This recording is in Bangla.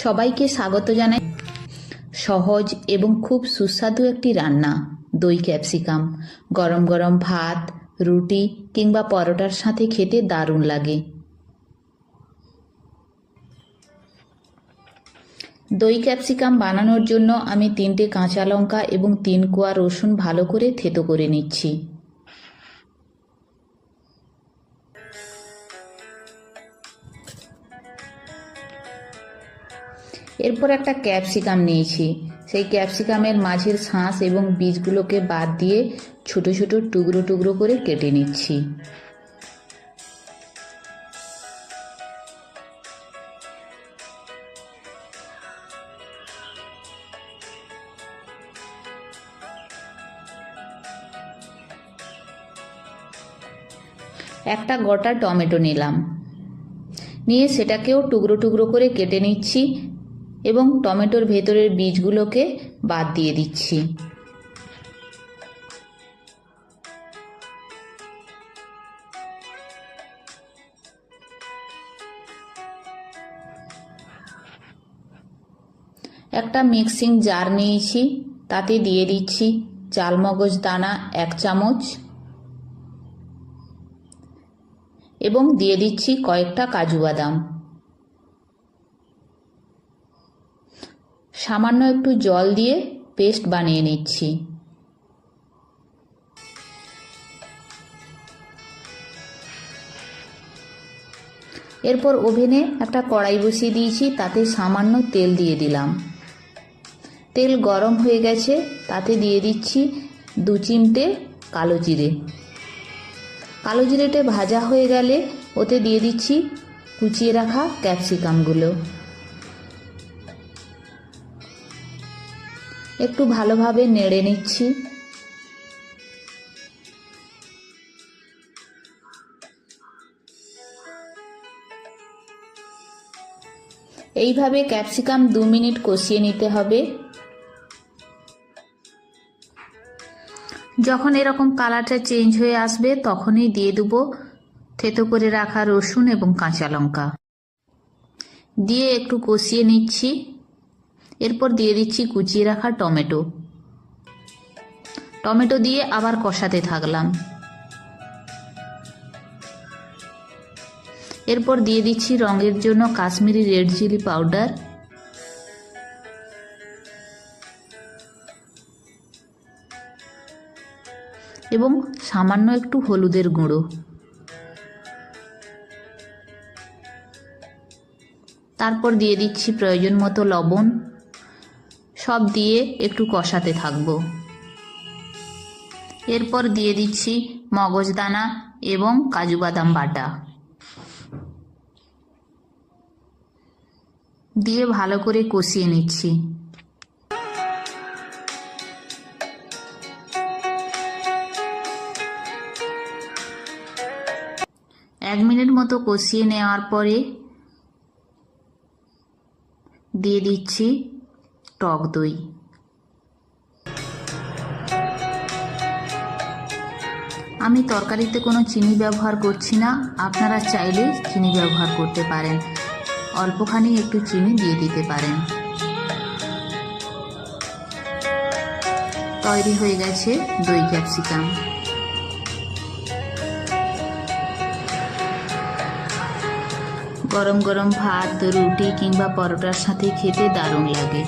সবাইকে স্বাগত জানাই সহজ এবং খুব সুস্বাদু একটি রান্না দই ক্যাপসিকাম। গরম গরম ভাত, রুটি কিংবা পরোটার সাথে খেতে দারুণ লাগে। দই ক্যাপসিকাম বানানোর জন্য আমি 3টে কাঁচা লঙ্কা এবং 3 কোয়া রসুন ভালো করে থেতো করে নিচ্ছি। এরপর একটা ক্যাপসিকাম নিয়েছি। সেই ক্যাপসিকামের মাঝের শাঁস এবং বীজগুলোকে বাদ দিয়ে ছোট ছোট টুকরো টুকরো করে কেটে নিচ্ছি। একটা গোটা টমেটো নিলাম, নিয়ে সেটাকেও টুকরো টুকরো করে কেটে নিচ্ছি এবং টমেটোর ভেতরের বীজগুলোকে বাদ দিয়ে দিচ্ছি। একটা মিক্সিং জার নিয়েছি, তাতে দিয়ে দিচ্ছি চালমগজ দানা 1 চামচ এবং দিয়ে দিচ্ছি কয়েকটা কাজু বাদাম। সামান্য একটু জল দিয়ে পেস্ট বানিয়ে নিচ্ছি। এরপর ওভেনে একটা কড়াই বসিয়ে দিয়েছি, তাতে সামান্য তেল দিয়ে দিলাম। তেল গরম হয়ে গেছে, তাতে দিয়ে দিচ্ছি 2 চিমটে কালো জিরে। কালো জিরেটা ভাজা হয়ে গেলে ওতে দিয়ে দিচ্ছি কুচিয়ে রাখা ক্যাপসিকামগুলো। একটু ভালোভাবে নেড়ে নিচ্ছি। এইভাবে ক্যাপসিকাম 2 মিনিট কষিয়ে নিতে হবে। যখন এরকম কালারটা চেঞ্জ হয়ে আসবে তখনই দিয়ে দেবো থেতো করে রাখা রসুন এবং কাঁচা লঙ্কা, দিয়ে একটু কষিয়ে নিচ্ছি। এরপর দিয়ে দিচ্ছি কুচিয়ে রাখা টমেটো। টমেটো দিয়ে আবার কষাতে থাকলাম। এরপর দিয়ে দিচ্ছি রঙের জন্য কাশ্মীরি রেড চিলি পাউডার এবং সামান্য একটু হলুদের গুঁড়ো। তারপর দিয়ে দিচ্ছি প্রয়োজন মতো লবণ। সব দিয়ে একটু কষাতে থাকবো। এরপর দিয়ে দিচ্ছি মগজদানা এবং কাজু বাদাম বাটা, দিয়ে ভালো করে কষিয়ে নিচ্ছি। এক মিনিট মতো কষিয়ে নেওয়ার পরে দিয়ে দিচ্ছি টক দই। আমি তরকারিতে কোনো চিনি ব্যবহার করছি না, আপনারা চাইলে চিনি ব্যবহার করতে পারেন। অল্পখানি একটু চিনি দিয়ে দিতে পারেন। তৈরি হয়ে গেছে দই ক্যাপসিকাম। গরম গরম ভাত, রুটি কিংবা পরোটার সাথে খেতে দারুণ লাগে।